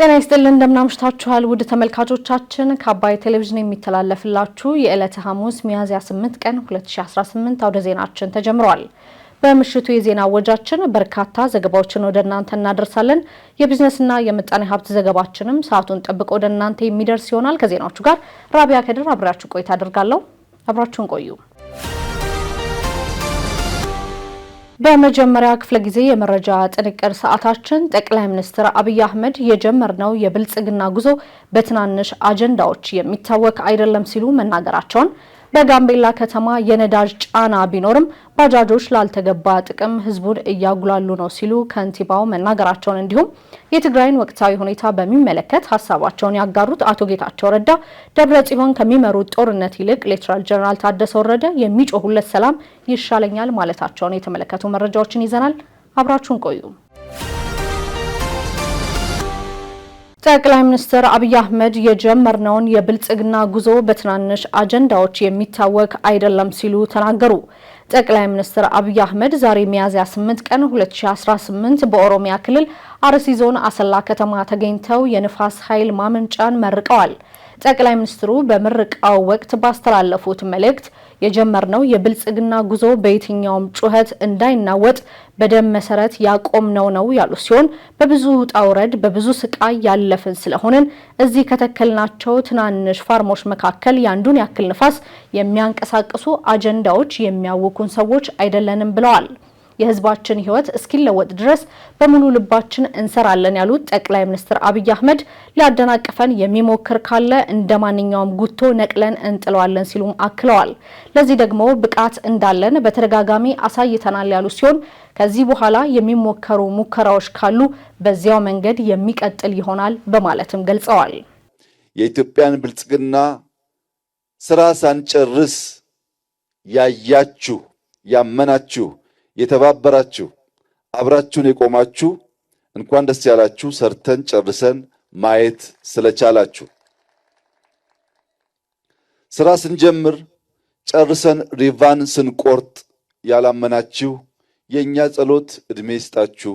ጤና ይስጥልን እንደምናምሽታችኋል ውድ ተመልካቾቻችን ከአባይ ቴሌቪዥን የሚተላለፍላችሁ የዕለተ ሐሙስ ሚያዝያ 8 ቀን 2018 አውደ ዜናችን ተጀምሯል። በምሽቱ የዜና ወጃችን በርካታ ዘገባዎችን ወደ እናንተ እናደርሳለን። የቢዝነስና የምጣኔ ሀብት ዘገባችንም ሰዓቱን ጠብቆ ወደ እናንተ የሚደርስ ይሆናል። ከዜናዎቹ ጋር ራቢያ ከድር አብራችሁ ቆይታ አደርጋለሁ። አብራችሁን ቆዩ። በመጀመሪያ ክፍለ ጊዜ የመረጃ ጥንቅር ሰዓታችን ጠቅላይ ሚኒስትር አብይ አህመድ የጀመርነው የብልጽግና ጉዞ በትናንሽ አጀንዳዎች የሚታወክ አይደለም ሲሉ መናገራቸውን፣ በጋምቤላ ከተማ የነዳጅ ጫና ቢኖርም ባጃጆች ላልተገባ ጥቅም ህዝቡን እያጉላሉ ነው ሲሉ ከንቲባው መናገራቸውን፣ እንዲሁም የትግራይን ወቅታዊ ሁኔታ በሚመለከት ሀሳባቸውን ያጋሩት አቶ ጌታቸው ረዳ ደብረጽዮን ከሚመሩት ጦርነት ይልቅ ሌተናል ጀነራል ታደሰ ወረደ የሚጮሁለት ሰላም ይሻለኛል ማለታቸውን የተመለከቱ መረጃዎችን ይዘናል። አብራችሁን ቆዩ። ጠቅላይ ሚኒስትር አብይ አህመድ የጀመርነውን የብልጽግና ጉዞ በትናንሽ አጀንዳዎች የሚታወክ አይደለም ሲሉ ተናገሩ። ጠቅላይ ሚኒስትር አብይ አህመድ ዛሬ ሚያዝያ 8 ቀን 2018 በኦሮሚያ ክልል አርሲ ዞን አሰላ ከተማ ተገኝተው የንፋስ ኃይል ማመንጫን መርቀዋል። ጠቅላይ ሚኒስትሩ በምርቃው ወቅት ባስተላለፉት መልእክት የጀመርነው የብልጽግና ጉዞ በየትኛውም ጩኸት እንዳይናወጥ በደም መሰረት ያቆምነው ነው ያሉ ሲሆን በብዙ ውጣ ውረድ በብዙ ስቃይ ያለፍን ስለሆነን እዚህ ከተከልናቸው ትናንሽ ፋርሞች መካከል ያንዱን ያክል ንፋስ የሚያንቀሳቅሱ አጀንዳዎች የሚያውኩን ሰዎች አይደለንም ብለዋል። የህዝባችን ህይወት እስኪለወጥ ድረስ በሙሉ ልባችን እንሰራለን ያሉት ጠቅላይ ሚኒስትር አብይ አህመድ ሊያደናቅፈን የሚሞክር ካለ እንደማንኛውም ጉቶ ነቅለን እንጥለዋለን ሲሉም አክለዋል። ለዚህ ደግሞ ብቃት እንዳለን በተደጋጋሚ አሳይተናል ያሉ ሲሆን ከዚህ በኋላ የሚሞከሩ ሙከራዎች ካሉ በዚያው መንገድ የሚቀጥል ይሆናል በማለትም ገልጸዋል። የኢትዮጵያን ብልጽግና ስራ ሳንጨርስ ያያችሁ ያመናችሁ የተባበራችሁ አብራችሁን የቆማችሁ እንኳን ደስ ያላችሁ። ሰርተን ጨርሰን ማየት ስለቻላችሁ ስራ ስንጀምር ጨርሰን ሪቫን ስንቆርጥ ያላመናችሁ የኛ ጸሎት እድሜ ይስጣችሁ።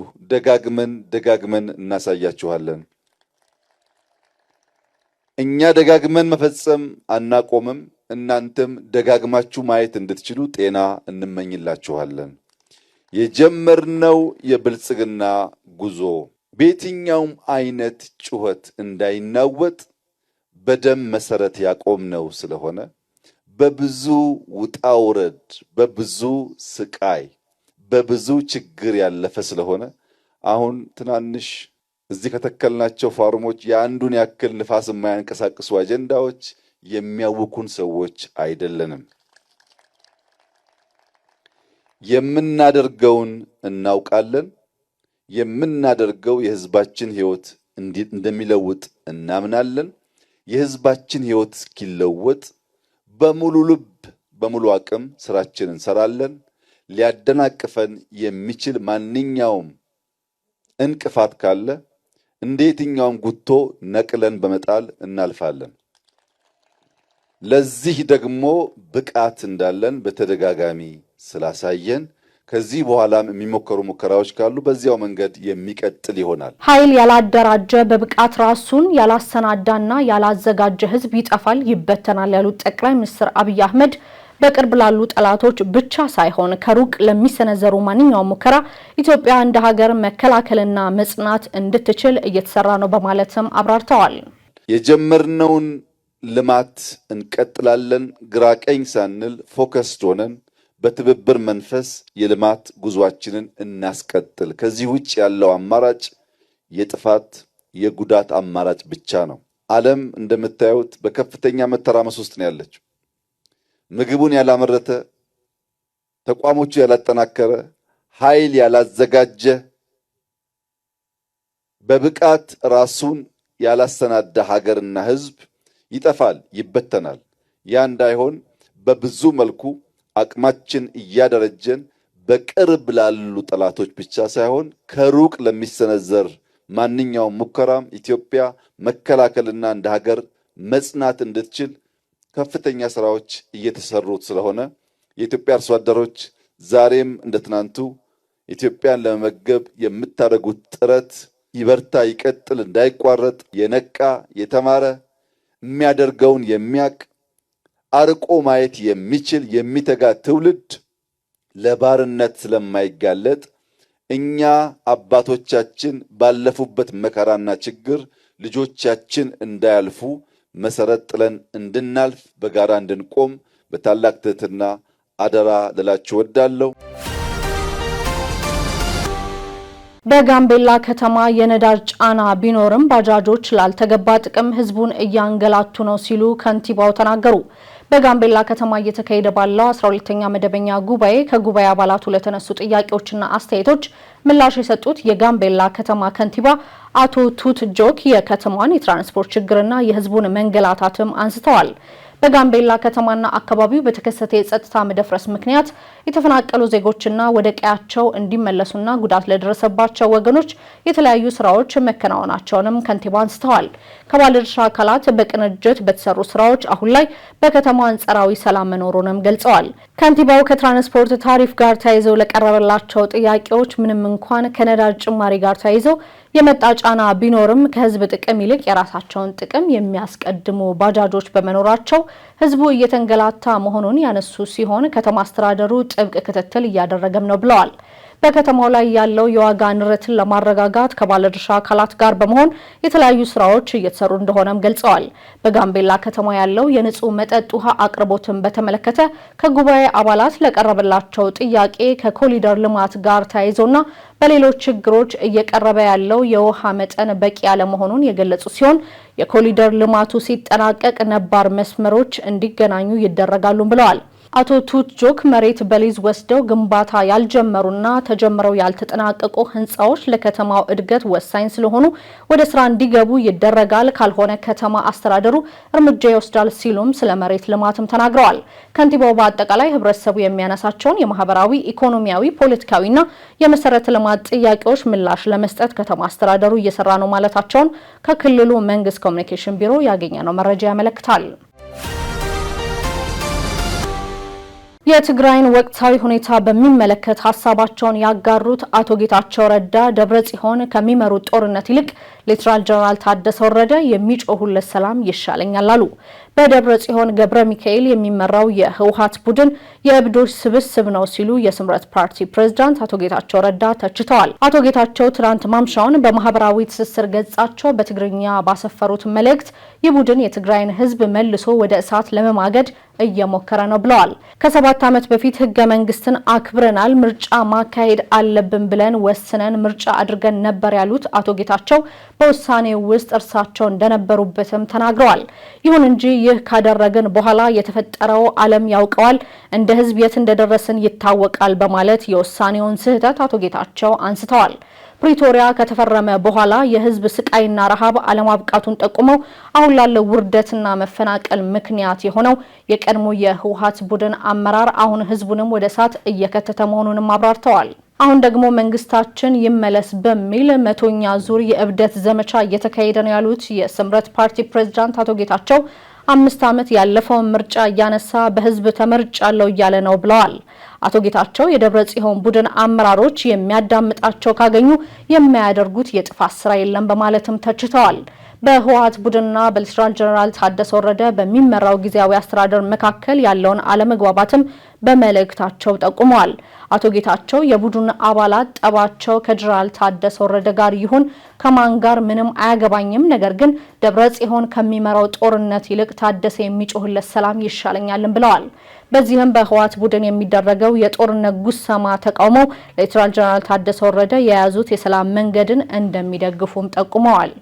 ደጋግመን እናሳያችኋለን። እኛ ደጋግመን መፈጸም አናቆምም። እናንተም ደጋግማችሁ ማየት እንድትችሉ ጤና እንመኝላችኋለን። የጀመርነው የብልጽግና ጉዞ በየትኛውም አይነት ጩኸት እንዳይናወጥ በደም መሰረት ያቆምነው ስለሆነ በብዙ ውጣ ውረድ፣ በብዙ ስቃይ፣ በብዙ ችግር ያለፈ ስለሆነ አሁን ትናንሽ እዚህ ከተከልናቸው ፋርሞች የአንዱን ያክል ንፋስ የማያንቀሳቅሱ አጀንዳዎች የሚያውኩን ሰዎች አይደለንም። የምናደርገውን እናውቃለን። የምናደርገው የህዝባችን ህይወት እንደሚለውጥ እናምናለን። የህዝባችን ህይወት እስኪለወጥ በሙሉ ልብ በሙሉ አቅም ስራችንን እንሰራለን። ሊያደናቅፈን የሚችል ማንኛውም እንቅፋት ካለ እንደ የትኛውም ጉቶ ነቅለን በመጣል እናልፋለን። ለዚህ ደግሞ ብቃት እንዳለን በተደጋጋሚ ስላሳየን ከዚህ በኋላም የሚሞከሩ ሙከራዎች ካሉ በዚያው መንገድ የሚቀጥል ይሆናል። ኃይል ያላደራጀ በብቃት ራሱን ያላሰናዳና ያላዘጋጀ ህዝብ ይጠፋል፣ ይበተናል ያሉት ጠቅላይ ሚኒስትር አብይ አህመድ በቅርብ ላሉ ጠላቶች ብቻ ሳይሆን ከሩቅ ለሚሰነዘሩ ማንኛውም ሙከራ ኢትዮጵያ እንደ ሀገር መከላከልና መጽናት እንድትችል እየተሰራ ነው በማለትም አብራርተዋል። የጀመርነውን ልማት እንቀጥላለን። ግራ ቀኝ ሳንል ፎከስድ ሆነን በትብብር መንፈስ የልማት ጉዟችንን እናስቀጥል። ከዚህ ውጭ ያለው አማራጭ የጥፋት የጉዳት አማራጭ ብቻ ነው። ዓለም እንደምታዩት በከፍተኛ መተራመስ ውስጥ ነው ያለችው። ምግቡን ያላመረተ፣ ተቋሞቹ ያላጠናከረ፣ ኃይል ያላዘጋጀ፣ በብቃት ራሱን ያላሰናዳ ሀገርና ህዝብ ይጠፋል፣ ይበተናል። ያ እንዳይሆን በብዙ መልኩ አቅማችን እያደረጀን በቅርብ ላሉ ጠላቶች ብቻ ሳይሆን ከሩቅ ለሚሰነዘር ማንኛውም ሙከራም ኢትዮጵያ መከላከልና እንደ ሀገር መጽናት እንድትችል ከፍተኛ ስራዎች እየተሰሩት ስለሆነ የኢትዮጵያ አርሶ አደሮች ዛሬም እንደ ትናንቱ ኢትዮጵያን ለመመገብ የምታደርጉት ጥረት ይበርታ፣ ይቀጥል፣ እንዳይቋረጥ የነቃ የተማረ የሚያደርገውን የሚያቅ አርቆ ማየት የሚችል የሚተጋ ትውልድ ለባርነት ስለማይጋለጥ እኛ አባቶቻችን ባለፉበት መከራና ችግር ልጆቻችን እንዳያልፉ መሰረት ጥለን እንድናልፍ በጋራ እንድንቆም በታላቅ ትህትና አደራ ልላችሁ እወዳለሁ። በጋምቤላ ከተማ የነዳጅ ጫና ቢኖርም ባጃጆች ላልተገባ ጥቅም ህዝቡን እያንገላቱ ነው ሲሉ ከንቲባው ተናገሩ። በጋምቤላ ከተማ እየተካሄደ ባለው 12ኛ መደበኛ ጉባኤ ከጉባኤ አባላቱ ለተነሱ ጥያቄዎችና አስተያየቶች ምላሽ የሰጡት የጋምቤላ ከተማ ከንቲባ አቶ ቱት ጆክ የከተማዋን የትራንስፖርት ችግርና የህዝቡን መንገላታትም አንስተዋል። በጋምቤላ ከተማና አካባቢው በተከሰተ የጸጥታ መደፍረስ ምክንያት የተፈናቀሉ ዜጎችና ወደ ቀያቸው እንዲመለሱና ጉዳት ለደረሰባቸው ወገኖች የተለያዩ ስራዎች መከናወናቸውንም ከንቲባው አንስተዋል። ከባለድርሻ አካላት በቅንጅት በተሰሩ ስራዎች አሁን ላይ በከተማው አንጻራዊ ሰላም መኖሩንም ገልጸዋል። ከንቲባው ከትራንስፖርት ታሪፍ ጋር ተያይዘው ለቀረበላቸው ጥያቄዎች ምንም እንኳን ከነዳጅ ጭማሪ ጋር ተያይዘው የመጣ ጫና ቢኖርም ከህዝብ ጥቅም ይልቅ የራሳቸውን ጥቅም የሚያስቀድሙ ባጃጆች በመኖራቸው ህዝቡ እየተንገላታ መሆኑን ያነሱ ሲሆን ከተማ አስተዳደሩ ጥብቅ ክትትል እያደረገም ነው ብለዋል። በከተማው ላይ ያለው የዋጋ ንረትን ለማረጋጋት ከባለድርሻ አካላት ጋር በመሆን የተለያዩ ስራዎች እየተሰሩ እንደሆነም ገልጸዋል። በጋምቤላ ከተማ ያለው የንጹህ መጠጥ ውሃ አቅርቦትን በተመለከተ ከጉባኤ አባላት ለቀረበላቸው ጥያቄ ከኮሪደር ልማት ጋር ተያይዞና በሌሎች ችግሮች እየቀረበ ያለው የውሃ መጠን በቂ ያለመሆኑን የገለጹ ሲሆን የኮሪደር ልማቱ ሲጠናቀቅ ነባር መስመሮች እንዲገናኙ ይደረጋሉ ብለዋል። አቶ ቱት ጆክ መሬት በሊዝ ወስደው ግንባታ ያልጀመሩና ተጀምረው ያልተጠናቀቁ ህንጻዎች ለከተማው እድገት ወሳኝ ስለሆኑ ወደ ስራ እንዲገቡ ይደረጋል፣ ካልሆነ ከተማ አስተዳደሩ እርምጃ ይወስዳል ሲሉም ስለ መሬት ልማትም ተናግረዋል። ከንቲባው በአጠቃላይ ህብረተሰቡ የሚያነሳቸውን የማህበራዊ፣ ኢኮኖሚያዊ፣ ፖለቲካዊና የመሰረተ ልማት ጥያቄዎች ምላሽ ለመስጠት ከተማ አስተዳደሩ እየሰራ ነው ማለታቸውን ከክልሉ መንግስት ኮሚኒኬሽን ቢሮ ያገኘነው መረጃ ያመለክታል። የትግራይን ወቅታዊ ሁኔታ በሚመለከት ሀሳባቸውን ያጋሩት አቶ ጌታቸው ረዳ ደብረጽዮን ከሚመሩት ጦርነት ይልቅ ሌተናል ጀነራል ታደሰ ወረደ የሚጮሁለት ሰላም ይሻለኛል አሉ። በደብረጽዮን ገብረ ሚካኤል የሚመራው የህወሓት ቡድን የእብዶች ስብስብ ነው ሲሉ የስምረት ፓርቲ ፕሬዝዳንት አቶ ጌታቸው ረዳ ተችተዋል። አቶ ጌታቸው ትናንት ማምሻውን በማህበራዊ ትስስር ገጻቸው በትግርኛ ባሰፈሩት መልእክት ይህ ቡድን የትግራይን ህዝብ መልሶ ወደ እሳት ለመማገድ እየሞከረ ነው ብለዋል። ከ7 ዓመት በፊት ህገ መንግስትን አክብረናል፣ ምርጫ ማካሄድ አለብን ብለን ወስነን ምርጫ አድርገን ነበር ያሉት አቶ ጌታቸው በውሳኔው ውስጥ እርሳቸው እንደነበሩበትም ተናግረዋል። ይሁን እንጂ ይህ ካደረግን በኋላ የተፈጠረው ዓለም ያውቀዋል፣ እንደ ህዝብ የት እንደደረስን ይታወቃል በማለት የውሳኔውን ስህተት አቶ ጌታቸው አንስተዋል። ፕሪቶሪያ ከተፈረመ በኋላ የህዝብ ስቃይና ረሃብ አለማብቃቱን ጠቁመው አሁን ላለው ውርደትና መፈናቀል ምክንያት የሆነው የቀድሞ የህወሓት ቡድን አመራር አሁን ህዝቡንም ወደ እሳት እየከተተ መሆኑንም አብራርተዋል። አሁን ደግሞ መንግስታችን ይመለስ በሚል 100ኛ ዙር የእብደት ዘመቻ እየተካሄደ ነው ያሉት የስምረት ፓርቲ ፕሬዝዳንት አቶ ጌታቸው 5 ዓመት ያለፈውን ምርጫ እያነሳ በህዝብ ተመርጫለሁ እያለ ነው ብለዋል። አቶ ጌታቸው የደብረጽዮን ቡድን አመራሮች የሚያዳምጣቸው ካገኙ የማያደርጉት የጥፋት ስራ የለም በማለትም ተችተዋል። በህወሓት ቡድንና በሌተናል ጀነራል ታደሰ ወረደ በሚመራው ጊዜያዊ አስተዳደር መካከል ያለውን አለመግባባትም በመልእክታቸው ጠቁመዋል። አቶ ጌታቸው የቡድን አባላት ጠባቸው ከጀነራል ታደሰ ወረደ ጋር ይሁን ከማን ጋር ምንም አያገባኝም፣ ነገር ግን ደብረጽዮን ከሚመራው ጦርነት ይልቅ ታደሰ የሚጮህለት ሰላም ይሻለኛልን ብለዋል። በዚህም በህወሓት ቡድን የሚደረገው የጦርነት ጉሰማ ተቃውመው ሌተናል ጀነራል ታደሰ ወረደ የያዙት የሰላም መንገድን እንደሚደግፉም ጠቁመዋል።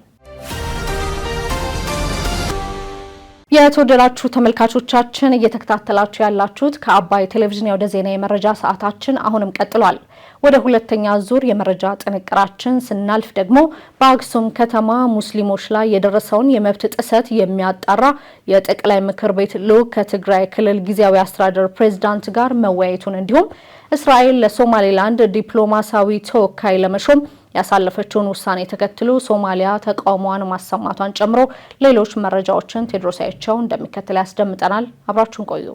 የተወደዳችሁ ተመልካቾቻችን እየተከታተላችሁ ያላችሁት ከአባይ ቴሌቪዥን ወደ ዜና የመረጃ ሰዓታችን አሁንም ቀጥሏል። ወደ ሁለተኛ ዙር የመረጃ ጥንቅራችን ስናልፍ ደግሞ በአክሱም ከተማ ሙስሊሞች ላይ የደረሰውን የመብት ጥሰት የሚያጣራ የጠቅላይ ምክር ቤት ልዑክ ከትግራይ ክልል ጊዜያዊ አስተዳደር ፕሬዝዳንት ጋር መወያየቱን እንዲሁም እስራኤል ለሶማሌላንድ ዲፕሎማሲያዊ ተወካይ ለመሾም ያሳለፈችውን ውሳኔ ተከትሎ ሶማሊያ ተቃውሟን ማሰማቷን ጨምሮ ሌሎች መረጃዎችን ቴድሮስ አይቸው እንደሚከተል ያስደምጠናል። አብራችሁን ቆዩ።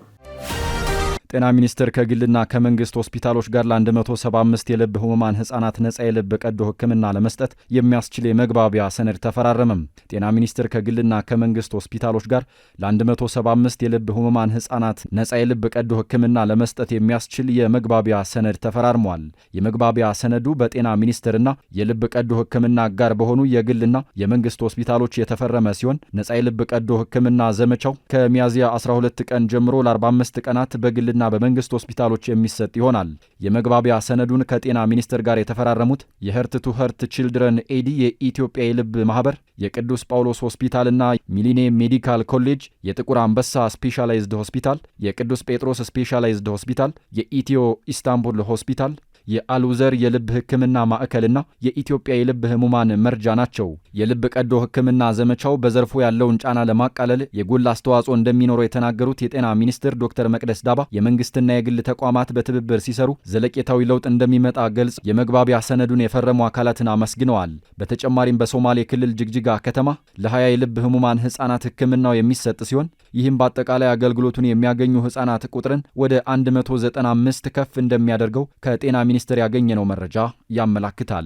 ጤና ሚኒስቴር ከግልና ከመንግስት ሆስፒታሎች ጋር ለ175 የልብ ህሙማን ህጻናት ነጻ የልብ ቀዶ ህክምና ለመስጠት የሚያስችል የመግባቢያ ሰነድ ተፈራረመም። ጤና ሚኒስቴር ከግልና ከመንግስት ሆስፒታሎች ጋር ለ175 የልብ ህሙማን ህጻናት ነጻ የልብ ቀዶ ህክምና ለመስጠት የሚያስችል የመግባቢያ ሰነድ ተፈራርሟል። የመግባቢያ ሰነዱ በጤና ሚኒስቴርና የልብ ቀዶ ህክምና አጋር በሆኑ የግልና የመንግስት ሆስፒታሎች የተፈረመ ሲሆን ነጻ የልብ ቀዶ ህክምና ዘመቻው ከሚያዝያ 12 ቀን ጀምሮ ለ45 ቀናት በግልና በመንግስት ሆስፒታሎች የሚሰጥ ይሆናል። የመግባቢያ ሰነዱን ከጤና ሚኒስቴር ጋር የተፈራረሙት የህርት ቱ ህርት ቺልድረን ኤዲ የኢትዮጵያ የልብ ማህበር፣ የቅዱስ ጳውሎስ ሆስፒታልና ሚሊኒየም ሜዲካል ኮሌጅ፣ የጥቁር አንበሳ ስፔሻላይዝድ ሆስፒታል፣ የቅዱስ ጴጥሮስ ስፔሻላይዝድ ሆስፒታል፣ የኢትዮ ኢስታንቡል ሆስፒታል፣ የአልውዘር የልብ ህክምና ማዕከልና የኢትዮጵያ የልብ ህሙማን መርጃ ናቸው። የልብ ቀዶ ህክምና ዘመቻው በዘርፉ ያለውን ጫና ለማቃለል የጎላ አስተዋጽኦ እንደሚኖረው የተናገሩት የጤና ሚኒስትር ዶክተር መቅደስ ዳባ የመንግስትና የግል ተቋማት በትብብር ሲሰሩ ዘለቄታዊ ለውጥ እንደሚመጣ ገልጽ የመግባቢያ ሰነዱን የፈረሙ አካላትን አመስግነዋል። በተጨማሪም በሶማሌ ክልል ጅግጅጋ ከተማ ለ20 የልብ ህሙማን ህጻናት ህክምናው የሚሰጥ ሲሆን ይህም በአጠቃላይ አገልግሎቱን የሚያገኙ ህጻናት ቁጥርን ወደ 195 ከፍ እንደሚያደርገው ከጤና ሚኒስቴር ያገኘነው መረጃ ያመላክታል።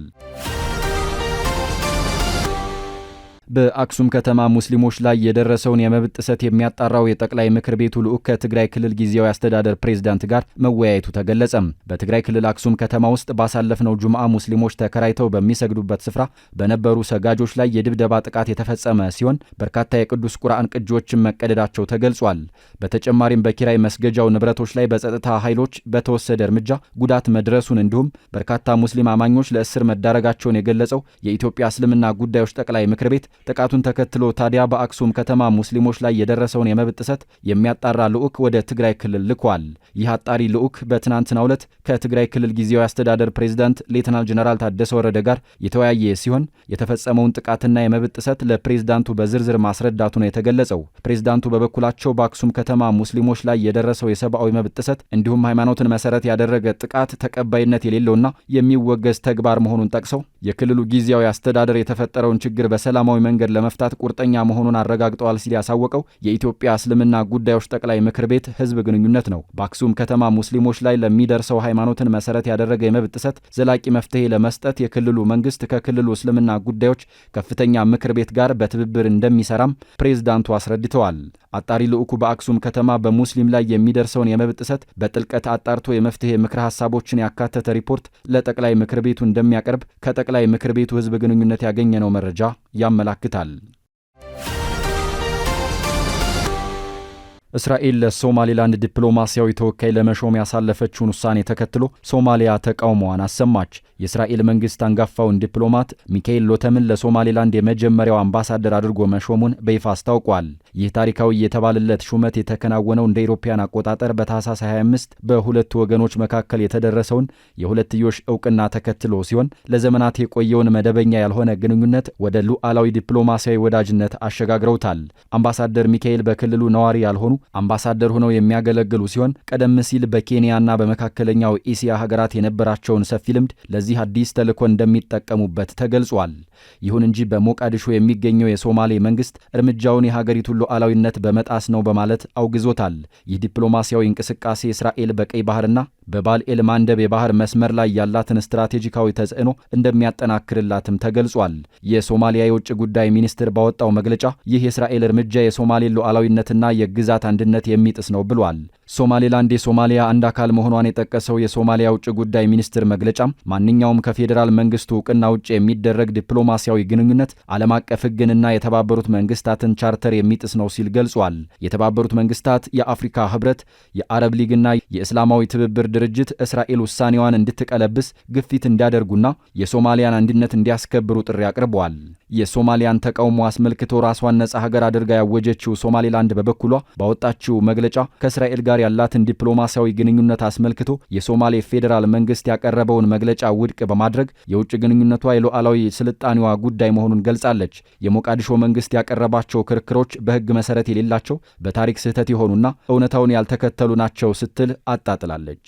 በአክሱም ከተማ ሙስሊሞች ላይ የደረሰውን የመብት ጥሰት የሚያጣራው የጠቅላይ ምክር ቤቱ ልዑክ ከትግራይ ክልል ጊዜያዊ አስተዳደር ፕሬዝዳንት ጋር መወያየቱ ተገለጸ። በትግራይ ክልል አክሱም ከተማ ውስጥ ባሳለፍነው ጁምዓ ሙስሊሞች ተከራይተው በሚሰግዱበት ስፍራ በነበሩ ሰጋጆች ላይ የድብደባ ጥቃት የተፈጸመ ሲሆን በርካታ የቅዱስ ቁርአን ቅጂዎችን መቀደዳቸው ተገልጿል። በተጨማሪም በኪራይ መስገጃው ንብረቶች ላይ በጸጥታ ኃይሎች በተወሰደ እርምጃ ጉዳት መድረሱን እንዲሁም በርካታ ሙስሊም አማኞች ለእስር መዳረጋቸውን የገለጸው የኢትዮጵያ እስልምና ጉዳዮች ጠቅላይ ምክር ቤት ጥቃቱን ተከትሎ ታዲያ በአክሱም ከተማ ሙስሊሞች ላይ የደረሰውን የመብት ጥሰት የሚያጣራ ልዑክ ወደ ትግራይ ክልል ልኳል። ይህ አጣሪ ልዑክ በትናንትናው ዕለት ከትግራይ ክልል ጊዜያዊ አስተዳደር ፕሬዝዳንት ሌተናል ጀነራል ታደሰ ወረደ ጋር የተወያየ ሲሆን የተፈጸመውን ጥቃትና የመብት ጥሰት ለፕሬዝዳንቱ በዝርዝር ማስረዳቱ ነው የተገለጸው። ፕሬዝዳንቱ በበኩላቸው በአክሱም ከተማ ሙስሊሞች ላይ የደረሰው የሰብአዊ መብት ጥሰት እንዲሁም ሃይማኖትን መሰረት ያደረገ ጥቃት ተቀባይነት የሌለውና የሚወገዝ ተግባር መሆኑን ጠቅሰው የክልሉ ጊዜያዊ አስተዳደር የተፈጠረውን ችግር በሰላማዊ መንገድ ለመፍታት ቁርጠኛ መሆኑን አረጋግጠዋል ሲል ያሳወቀው የኢትዮጵያ እስልምና ጉዳዮች ጠቅላይ ምክር ቤት ህዝብ ግንኙነት ነው። በአክሱም ከተማ ሙስሊሞች ላይ ለሚደርሰው ሃይማኖትን መሰረት ያደረገ የመብት ጥሰት ዘላቂ መፍትሄ ለመስጠት የክልሉ መንግስት ከክልሉ እስልምና ጉዳዮች ከፍተኛ ምክር ቤት ጋር በትብብር እንደሚሰራም ፕሬዝዳንቱ አስረድተዋል። አጣሪ ልዑኩ በአክሱም ከተማ በሙስሊም ላይ የሚደርሰውን የመብት ጥሰት በጥልቀት አጣርቶ የመፍትሄ ምክረ ሐሳቦችን ያካተተ ሪፖርት ለጠቅላይ ምክር ቤቱ እንደሚያቀርብ ከጠቅላይ ምክር ቤቱ ህዝብ ግንኙነት ያገኘነው መረጃ ያመላክታል። እስራኤል ለሶማሌላንድ ዲፕሎማሲያዊ ተወካይ ለመሾም ያሳለፈችውን ውሳኔ ተከትሎ ሶማሊያ ተቃውሞዋን አሰማች። የእስራኤል መንግስት አንጋፋውን ዲፕሎማት ሚካኤል ሎተምን ለሶማሌላንድ የመጀመሪያው አምባሳደር አድርጎ መሾሙን በይፋ አስታውቋል። ይህ ታሪካዊ የተባለለት ሹመት የተከናወነው እንደ አውሮፓውያን አቆጣጠር በታህሳስ 25 በሁለቱ ወገኖች መካከል የተደረሰውን የሁለትዮሽ ዕውቅና ተከትሎ ሲሆን ለዘመናት የቆየውን መደበኛ ያልሆነ ግንኙነት ወደ ሉዓላዊ ዲፕሎማሲያዊ ወዳጅነት አሸጋግረውታል። አምባሳደር ሚካኤል በክልሉ ነዋሪ ያልሆኑ አምባሳደር ሆነው የሚያገለግሉ ሲሆን ቀደም ሲል በኬንያና በመካከለኛው ኤሲያ ሀገራት የነበራቸውን ሰፊ ልምድ ለዚህ አዲስ ተልዕኮ እንደሚጠቀሙበት ተገልጿል። ይሁን እንጂ በሞቃዲሾ የሚገኘው የሶማሌ መንግስት እርምጃውን የሀገሪቱን ሉዓላዊነት በመጣስ ነው በማለት አውግዞታል። ይህ ዲፕሎማሲያዊ እንቅስቃሴ እስራኤል በቀይ ባህርና በባልኤል ማንደብ የባህር መስመር ላይ ያላትን ስትራቴጂካዊ ተጽዕኖ እንደሚያጠናክርላትም ተገልጿል። የሶማሊያ የውጭ ጉዳይ ሚኒስትር ባወጣው መግለጫ ይህ የእስራኤል እርምጃ የሶማሌን ሉዓላዊነትና የግዛት አንድነት የሚጥስ ነው ብሏል። ሶማሌላንድ የሶማሊያ አንድ አካል መሆኗን የጠቀሰው የሶማሊያ ውጭ ጉዳይ ሚኒስትር መግለጫም ማንኛውም ከፌዴራል መንግስቱ ዕውቅና ውጭ የሚደረግ ዲፕሎማሲያዊ ግንኙነት ዓለም አቀፍ ሕግንና የተባበሩት መንግስታትን ቻርተር የሚጥስ ነው ሲል ገልጿል። የተባበሩት መንግስታት፣ የአፍሪካ ህብረት፣ የአረብ ሊግና የእስላማዊ ትብብር ድርጅት እስራኤል ውሳኔዋን እንድትቀለብስ ግፊት እንዲያደርጉና የሶማሊያን አንድነት እንዲያስከብሩ ጥሪ አቅርበዋል። የሶማሊያን ተቃውሞ አስመልክቶ ራሷን ነጻ ሀገር አድርጋ ያወጀችው ሶማሌላንድ በበኩሏ ባወጣችው መግለጫ ከእስራኤል ጋር ያላትን ዲፕሎማሲያዊ ግንኙነት አስመልክቶ የሶማሌ ፌዴራል መንግስት ያቀረበውን መግለጫ ውድቅ በማድረግ የውጭ ግንኙነቷ የሉዓላዊ ስልጣኔዋ ጉዳይ መሆኑን ገልጻለች። የሞቃዲሾ መንግስት ያቀረባቸው ክርክሮች በህግ መሰረት የሌላቸው፣ በታሪክ ስህተት የሆኑና እውነታውን ያልተከተሉ ናቸው ስትል አጣጥላለች።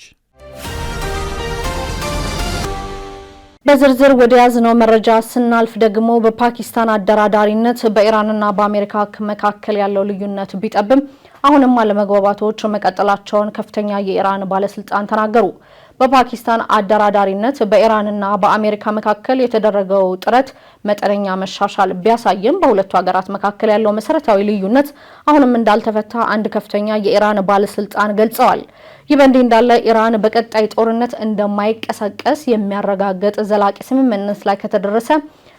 በዝርዝር ወደ ያዝነው መረጃ ስናልፍ ደግሞ በፓኪስታን አደራዳሪነት በኢራንና በአሜሪካ መካከል ያለው ልዩነት ቢጠብም አሁንም አለመግባባቶች መቀጠላቸውን ከፍተኛ የኢራን ባለስልጣን ተናገሩ። በፓኪስታን አደራዳሪነት በኢራንና በአሜሪካ መካከል የተደረገው ጥረት መጠነኛ መሻሻል ቢያሳይም በሁለቱ ሀገራት መካከል ያለው መሰረታዊ ልዩነት አሁንም እንዳልተፈታ አንድ ከፍተኛ የኢራን ባለስልጣን ገልጸዋል። ይህ በእንዲህ እንዳለ ኢራን በቀጣይ ጦርነት እንደማይቀሰቀስ የሚያረጋግጥ ዘላቂ ስምምነት ላይ ከተደረሰ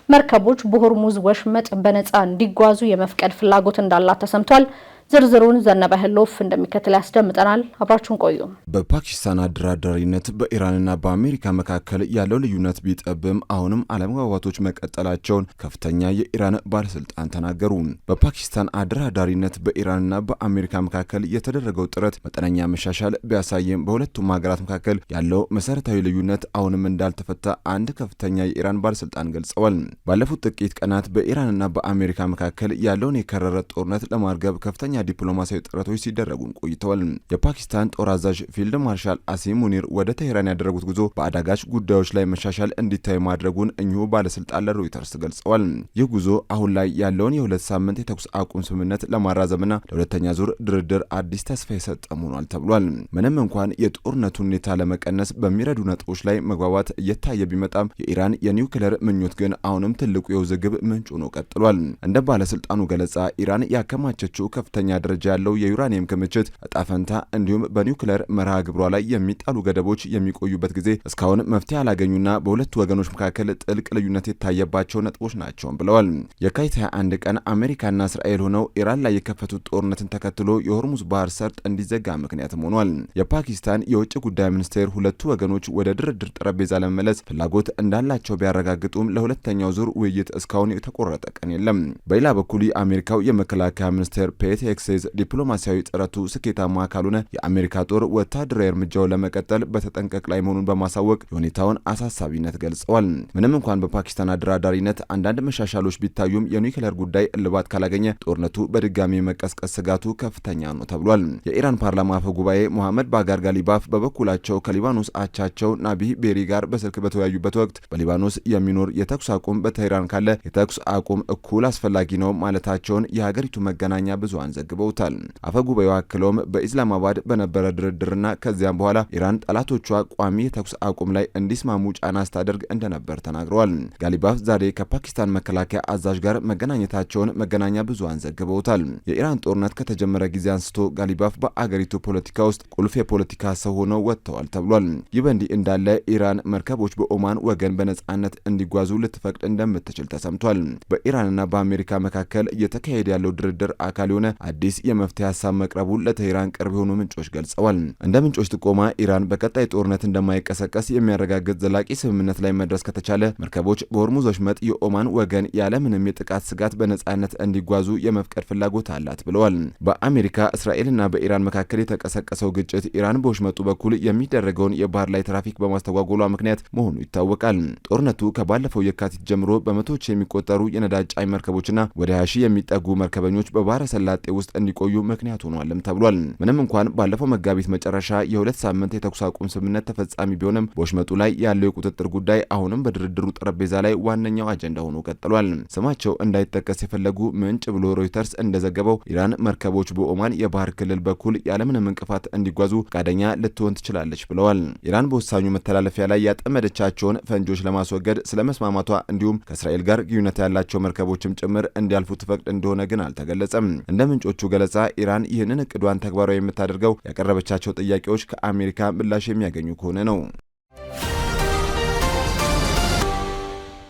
መርከቦች በሆርሙዝ ወሽመጥ በነፃ እንዲጓዙ የመፍቀድ ፍላጎት እንዳላት ተሰምቷል። ዝርዝሩን ዘነበ ህሎፍ እንደሚከተል ያስደምጠናል። አብራችሁን ቆዩ። በፓኪስታን አደራዳሪነት በኢራንና በአሜሪካ መካከል ያለው ልዩነት ቢጠብም አሁንም አለመግባባቶች መቀጠላቸውን ከፍተኛ የኢራን ባለስልጣን ተናገሩ። በፓኪስታን አደራዳሪነት በኢራንና በአሜሪካ መካከል የተደረገው ጥረት መጠነኛ መሻሻል ቢያሳይም በሁለቱም ሀገራት መካከል ያለው መሰረታዊ ልዩነት አሁንም እንዳልተፈታ አንድ ከፍተኛ የኢራን ባለስልጣን ገልጸዋል። ባለፉት ጥቂት ቀናት በኢራንና በአሜሪካ መካከል ያለውን የከረረ ጦርነት ለማርገብ ከፍተኛ ዲፕሎማሲያዊ ጥረቶች ሲደረጉ ቆይተዋል። የፓኪስታን ጦር አዛዥ ፊልድ ማርሻል አሲም ሙኒር ወደ ቴህራን ያደረጉት ጉዞ በአዳጋች ጉዳዮች ላይ መሻሻል እንዲታይ ማድረጉን እኚሁ ባለስልጣን ለሮይተርስ ገልጸዋል። ይህ ጉዞ አሁን ላይ ያለውን የ2 ሳምንት የተኩስ አቁም ስምምነት ለማራዘምና ለሁለተኛ ዙር ድርድር አዲስ ተስፋ የሰጠ ሆኗል ተብሏል። ምንም እንኳን የጦርነቱን ሁኔታ ለመቀነስ በሚረዱ ነጥቦች ላይ መግባባት እየታየ ቢመጣም የኢራን የኒውክሌር ምኞት ግን አሁንም ትልቁ የውዝግብ ምንጭ ሆኖ ቀጥሏል። እንደ ባለስልጣኑ ገለጻ ኢራን ያከማቸችው ከፍተኛ ደረጃ ያለው የዩራኒየም ክምችት እጣፈንታ እንዲሁም በኒውክሌር መርሃ ግብሯ ላይ የሚጣሉ ገደቦች የሚቆዩበት ጊዜ እስካሁን መፍትሄ ያላገኙና በሁለቱ ወገኖች መካከል ጥልቅ ልዩነት የታየባቸው ነጥቦች ናቸው ብለዋል። የካቲት 21 ቀን አሜሪካና እስራኤል ሆነው ኢራን ላይ የከፈቱት ጦርነትን ተከትሎ የሆርሙዝ ባህር ሰርጥ እንዲዘጋ ምክንያትም ሆኗል። የፓኪስታን የውጭ ጉዳይ ሚኒስቴር ሁለቱ ወገኖች ወደ ድርድር ጠረጴዛ ለመመለስ ፍላጎት እንዳላቸው ቢያረጋግጡም ለሁለተኛው ዙር ውይይት እስካሁን የተቆረጠ ቀን የለም። በሌላ በኩል የአሜሪካው የመከላከያ ሚኒስቴር ፔት ሄግሴዝ ዲፕሎማሲያዊ ጥረቱ ስኬታማ ካልሆነ የአሜሪካ ጦር ወታደራዊ እርምጃውን ለመቀጠል በተጠንቀቅ ላይ መሆኑን በማሳወቅ የሁኔታውን አሳሳቢነት ገልጸዋል። ምንም እንኳን በፓኪስታን አደራዳሪነት አንዳንድ መሻሻሎች ቢታዩም የኒውክሌር ጉዳይ እልባት ካላገኘ ጦርነቱ በድጋሚ መቀስቀስ ስጋቱ ከፍተኛ ነው ተብሏል። የኢራን ፓርላማ አፈ ጉባኤ ሞሐመድ ባጋር ጋሊባፍ በበኩላቸው ከሊባኖስ አቻቸው ናቢህ ቤሪ ጋር በስልክ በተወያዩበት ወቅት በሊባኖስ የሚኖር የተኩስ አቁም በቴህራን ካለ የተኩስ አቁም እኩል አስፈላጊ ነው ማለታቸውን የሀገሪቱ መገናኛ ብዙሃን ዘግበውታል። አፈጉባኤው አክለውም በኢስላማባድ በነበረ ድርድርና ከዚያም በኋላ ኢራን ጠላቶቿ ቋሚ የተኩስ አቁም ላይ እንዲስማሙ ጫና ስታደርግ እንደነበር ተናግረዋል። ጋሊባፍ ዛሬ ከፓኪስታን መከላከያ አዛዥ ጋር መገናኘታቸውን መገናኛ ብዙሃን ዘግበውታል። የኢራን ጦርነት ከተጀመረ ጊዜ አንስቶ ጋሊባፍ በአገሪቱ ፖለቲካ ውስጥ ቁልፍ የፖለቲካ ሰው ሆነው ወጥተዋል ተብሏል። ይህ በእንዲህ እንዳለ ኢራን መርከቦች በኦማን ወገን በነጻነት እንዲጓዙ ልትፈቅድ እንደምትችል ተሰምቷል። በኢራንና በአሜሪካ መካከል እየተካሄደ ያለው ድርድር አካል የሆነ አዲስ የመፍትሄ ሀሳብ መቅረቡን ለቴህራን ቅርብ የሆኑ ምንጮች ገልጸዋል። እንደ ምንጮች ጥቆማ ኢራን በቀጣይ ጦርነት እንደማይቀሰቀስ የሚያረጋግጥ ዘላቂ ስምምነት ላይ መድረስ ከተቻለ መርከቦች በሆርሙዝ ወሽመጥ የኦማን ወገን ያለምንም የጥቃት ስጋት በነጻነት እንዲጓዙ የመፍቀድ ፍላጎት አላት ብለዋል። በአሜሪካ እስራኤልና በኢራን መካከል የተቀሰቀሰው ግጭት ኢራን በወሽመጡ በኩል የሚደረገውን የባህር ላይ ትራፊክ በማስተጓጎሏ ምክንያት መሆኑ ይታወቃል። ጦርነቱ ከባለፈው የካቲት ጀምሮ በመቶዎች የሚቆጠሩ የነዳጅ ጫኝ መርከቦችና ወደ 20 ሺህ የሚጠጉ መርከበኞች በባህረ ሰላጤ ውስጥ እንዲቆዩ ምክንያት ሆኗልም ተብሏል። ምንም እንኳን ባለፈው መጋቢት መጨረሻ የ2 ሳምንት የተኩስ አቁም ስምምነት ተፈጻሚ ቢሆንም በወሽመጡ ላይ ያለው የቁጥጥር ጉዳይ አሁንም በድርድሩ ጠረጴዛ ላይ ዋነኛው አጀንዳ ሆኖ ቀጥሏል። ስማቸው እንዳይጠቀስ የፈለጉ ምንጭ ብሎ ሮይተርስ እንደዘገበው ኢራን መርከቦች በኦማን የባህር ክልል በኩል ያለምንም እንቅፋት እንዲጓዙ ፈቃደኛ ልትሆን ትችላለች ብለዋል። ኢራን በወሳኙ መተላለፊያ ላይ ያጠመደቻቸውን ፈንጆች ለማስወገድ ስለመስማማቷ እንዲሁም ከእስራኤል ጋር ግንኙነት ያላቸው መርከቦችም ጭምር እንዲያልፉ ትፈቅድ እንደሆነ ግን አልተገለጸም። እንደ ምንጮቹ ገለጻ ኢራን ይህንን እቅዷን ተግባራዊ የምታደርገው ያቀረበቻቸው ጥያቄዎች ከአሜሪካ ምላሽ የሚያገኙ ከሆነ ነው።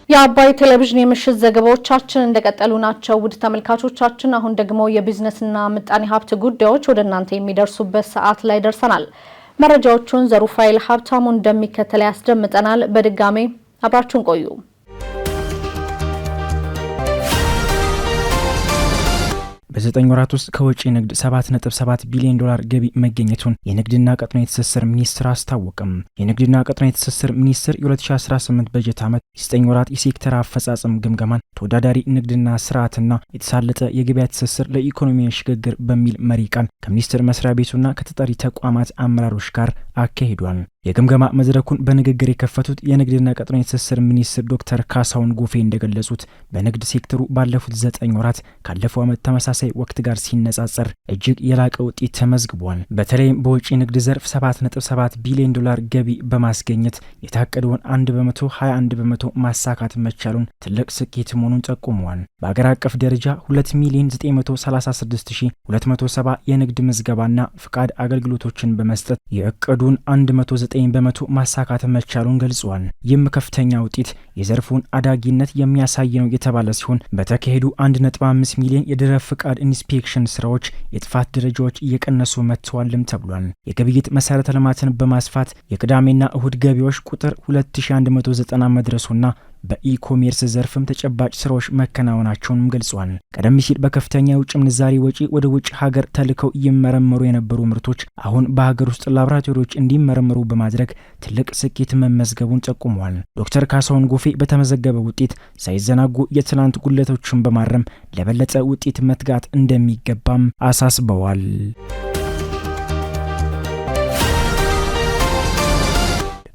የአባይ ቴሌቪዥን የምሽት ዘገባዎቻችን እንደቀጠሉ ናቸው። ውድ ተመልካቾቻችን፣ አሁን ደግሞ የቢዝነስና ምጣኔ ሀብት ጉዳዮች ወደ እናንተ የሚደርሱበት ሰዓት ላይ ደርሰናል። መረጃዎቹን ዘሩፋኤል ሀብታሙ እንደሚከተል ያስደምጠናል። በድጋሜ አብራችሁን ቆዩ። በ9 ወራት ውስጥ ከውጪ ንግድ 7.7 ቢሊዮን ዶላር ገቢ መገኘቱን የንግድና ቀጠናዊ ትስስር ሚኒስቴር አስታወቀም። የንግድና ቀጠናዊ ትስስር ሚኒስቴር የ2018 በጀት ዓመት የ9 ወራት የሴክተር አፈጻጸም ግምገማን ተወዳዳሪ ንግድና ስርዓትና የተሳለጠ የገበያ ትስስር ለኢኮኖሚያዊ ሽግግር በሚል መሪ ቃል ከሚኒስቴር መስሪያ ቤቱና ከተጠሪ ተቋማት አመራሮች ጋር አካሂዷል። የግምገማ መድረኩን በንግግር የከፈቱት የንግድና ቀጠናዊ ትስስር ሚኒስትር ዶክተር ካሳሁን ጎፌ እንደገለጹት በንግድ ሴክተሩ ባለፉት 9 ወራት ካለፈው ዓመት ተመሳሳይ ወቅት ጋር ሲነጻጸር እጅግ የላቀ ውጤት ተመዝግቧል። በተለይም በውጪ ንግድ ዘርፍ 7.7 ቢሊዮን ዶላር ገቢ በማስገኘት የታቀደውን 121 በመቶ ማሳካት መቻሉን ትልቅ ስኬት መሆኑን ጠቁመዋል። በአገር አቀፍ ደረጃ 2,936,270 የንግድ ምዝገባና ፍቃድ አገልግሎቶችን በመስጠት የእቅዱን 109 በመቶ ማሳካት መቻሉን ገልጸዋል። ይህም ከፍተኛ ውጤት የዘርፉን አዳጊነት የሚያሳይ ነው የተባለ ሲሆን በተካሄዱ 1.5 ሚሊዮን የድህረ ፍቃድ ኢንስፔክሽን ስራዎች የጥፋት ደረጃዎች እየቀነሱ መጥተዋልም ተብሏል። የግብይት መሰረተ ልማትን በማስፋት የቅዳሜና እሁድ ገቢዎች ቁጥር 2190 መድረሱና በኢኮሜርስ ዘርፍም ተጨባጭ ስራዎች መከናወናቸውንም ገልጿል። ቀደም ሲል በከፍተኛ የውጭ ምንዛሪ ወጪ ወደ ውጭ ሀገር ተልከው ይመረመሩ የነበሩ ምርቶች አሁን በሀገር ውስጥ ላቦራቶሪዎች እንዲመረመሩ በማድረግ ትልቅ ስኬት መመዝገቡን ጠቁመዋል። ዶክተር ካሳሁን ጎፌ በተመዘገበ ውጤት ሳይዘናጉ የትናንት ጉድለቶችን በማረም ለበለጠ ውጤት መትጋት እንደሚገባም አሳስበዋል።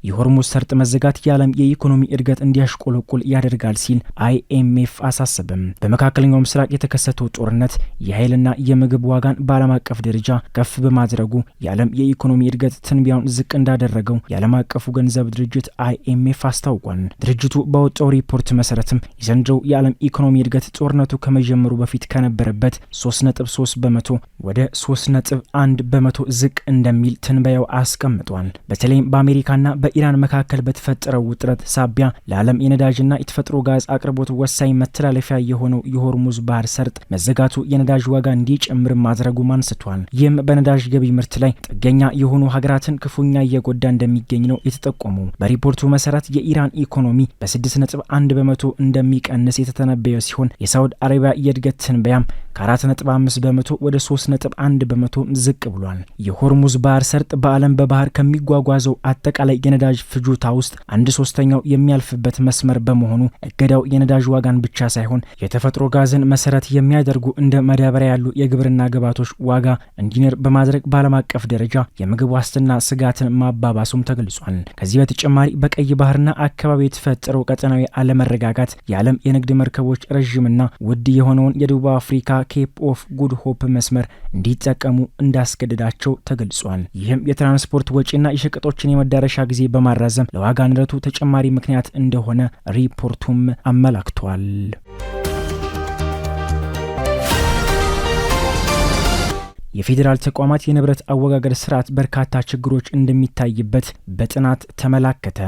የሆርሙዝ ሰርጥ መዘጋት የዓለም የኢኮኖሚ እድገት እንዲያሽቆለቁል ያደርጋል ሲል አይኤምኤፍ አሳሰበም። በመካከለኛው ምስራቅ የተከሰተው ጦርነት የኃይልና የምግብ ዋጋን በዓለም አቀፍ ደረጃ ከፍ በማድረጉ የዓለም የኢኮኖሚ እድገት ትንበያውን ዝቅ እንዳደረገው የዓለም አቀፉ ገንዘብ ድርጅት አይኤምኤፍ አስታውቋል። ድርጅቱ ባወጣው ሪፖርት መሰረትም የዘንድሮው የዓለም ኢኮኖሚ እድገት ጦርነቱ ከመጀመሩ በፊት ከነበረበት 3.3 በመቶ ወደ 3.1 በመቶ ዝቅ እንደሚል ትንበያው አስቀምጧል። በተለይም በአሜሪካና በኢራን መካከል በተፈጠረው ውጥረት ሳቢያ ለዓለም የነዳጅና የተፈጥሮ ጋዝ አቅርቦት ወሳኝ መተላለፊያ የሆነው የሆርሙዝ ባህር ሰርጥ መዘጋቱ የነዳጅ ዋጋ እንዲጨምር ማድረጉም አንስቷል። ይህም በነዳጅ ገቢ ምርት ላይ ጥገኛ የሆኑ ሀገራትን ክፉኛ እየጎዳ እንደሚገኝ ነው የተጠቆሙ። በሪፖርቱ መሰረት የኢራን ኢኮኖሚ በ6.1 በመቶ እንደሚቀንስ የተተነበየ ሲሆን የሳውዲ አረቢያ የእድገት ትንበያም ከ4.5 በመቶ ወደ 3.1 በመቶ ዝቅ ብሏል። የሆርሙዝ ባህር ሰርጥ በዓለም በባህር ከሚጓጓዘው አጠቃላይ የነዳጅ ፍጆታ ውስጥ 1/3 የሚያልፍበት መስመር በመሆኑ እገዳው የነዳጅ ዋጋን ብቻ ሳይሆን የተፈጥሮ ጋዝን መሰረት የሚያደርጉ እንደ ማዳበሪያ ያሉ የግብርና ግብዓቶች ዋጋ እንዲንር በማድረግ በዓለም አቀፍ ደረጃ የምግብ ዋስትና ስጋትን ማባባሱም ተገልጿል። ከዚህ በተጨማሪ በቀይ ባህርና አካባቢ የተፈጠረው ቀጠናዊ አለመረጋጋት የዓለም የንግድ መርከቦች ረዥምና ውድ የሆነውን የደቡብ አፍሪካ ኬፕ ኦፍ ጉድ ሆፕ መስመር እንዲጠቀሙ እንዳስገደዳቸው ተገልጿል። ይህም የትራንስፖርት ወጪና የሸቀጦችን የመዳረሻ ጊዜ በማራዘም ለዋጋ ንረቱ ተጨማሪ ምክንያት እንደሆነ ሪፖርቱም አመላክቷል። የፌዴራል ተቋማት የንብረት አወጋገድ ስርዓት በርካታ ችግሮች እንደሚታይበት በጥናት ተመላከተ።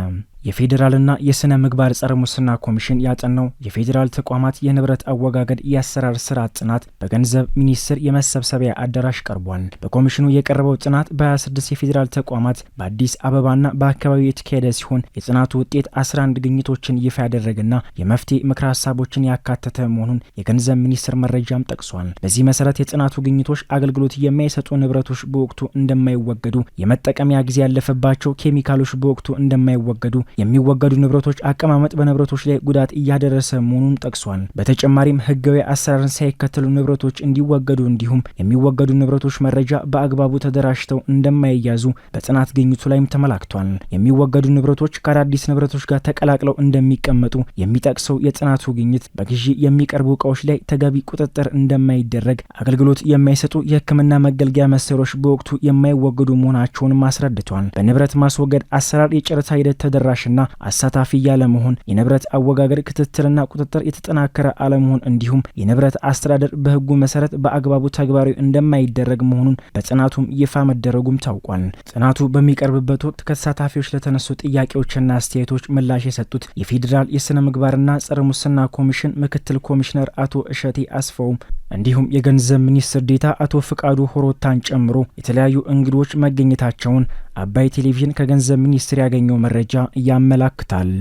የፌዴራልና የስነ ምግባር ጸረ ሙስና ኮሚሽን ያጠናው የፌዴራል ተቋማት የንብረት አወጋገድ የአሰራር ስርዓት ጥናት በገንዘብ ሚኒስቴር የመሰብሰቢያ አዳራሽ ቀርቧል። በኮሚሽኑ የቀረበው ጥናት በ26 የፌዴራል ተቋማት በአዲስ አበባና በአካባቢው የተካሄደ ሲሆን የጥናቱ ውጤት 11 ግኝቶችን ይፋ ያደረገና የመፍትሄ ምክረ ሀሳቦችን ያካተተ መሆኑን የገንዘብ ሚኒስቴር መረጃም ጠቅሷል። በዚህ መሰረት የጥናቱ ግኝቶች አገልግሎት የማይሰጡ ንብረቶች በወቅቱ እንደማይወገዱ፣ የመጠቀሚያ ጊዜ ያለፈባቸው ኬሚካሎች በወቅቱ እንደማይወገዱ፣ የሚወገዱ ንብረቶች አቀማመጥ በንብረቶች ላይ ጉዳት እያደረሰ መሆኑን ጠቅሷል። በተጨማሪም ህጋዊ አሰራርን ሳይከተሉ ንብረቶች እንዲወገዱ እንዲሁም የሚወገዱ ንብረቶች መረጃ በአግባቡ ተደራጅተው እንደማይያዙ በጥናት ግኝቱ ላይም ተመላክቷል። የሚወገዱ ንብረቶች ከአዳዲስ ንብረቶች ጋር ተቀላቅለው እንደሚቀመጡ የሚጠቅሰው የጥናቱ ግኝት በግዢ የሚቀርቡ እቃዎች ላይ ተገቢ ቁጥጥር እንደማይደረግ፣ አገልግሎት የማይሰጡ የሕክምና መገልገያ መሳሪያዎች በወቅቱ የማይወገዱ መሆናቸውንም አስረድቷል። በንብረት ማስወገድ አሰራር የጨረታ ሂደት ተደራሽና አሳታፊ ያለመሆን፣ የንብረት አወጋገድ ክትትልና ቁጥጥር የተጠናከረ አለመሆን እንዲሁም የንብረት አስተዳደር በህጉ መሰረት በአግባቡ ተግባራዊ እንደማይደረግ መሆኑን በጥናቱም ይፋ መደረጉም ታውቋል። ጥናቱ በሚቀርብበት ወቅት ከተሳታፊዎች ለተነሱ ጥያቄዎችና አስተያየቶች ምላሽ የሰጡት የፌዴራል የስነ ምግባርና ጸረ ሙስና ኮሚሽን ምክትል ኮሚሽነር አቶ እሸቴ አስፋውም እንዲሁም የገንዘብ ሚኒስትር ዴኤታ አቶ ፍቃዱ ሆሮታን ጨምሮ የተለያዩ እንግዶች መገኘታቸውን አባይ ቴሌቪዥን ከገንዘብ ሚኒስቴር ያገኘው መረጃ ያመላክታል።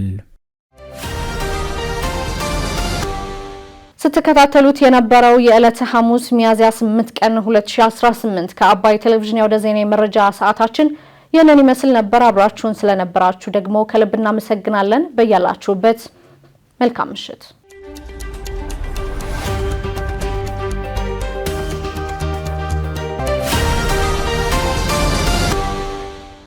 ስትከታተሉት የነበረው የዕለተ ሐሙስ ሚያዝያ 8 ቀን 2018 ከአባይ ቴሌቪዥን ወደ ዜና የመረጃ ሰዓታችን ይህንን ይመስል ነበር። አብራችሁን ስለነበራችሁ ደግሞ ከልብ እናመሰግናለን። በያላችሁበት መልካም ምሽት።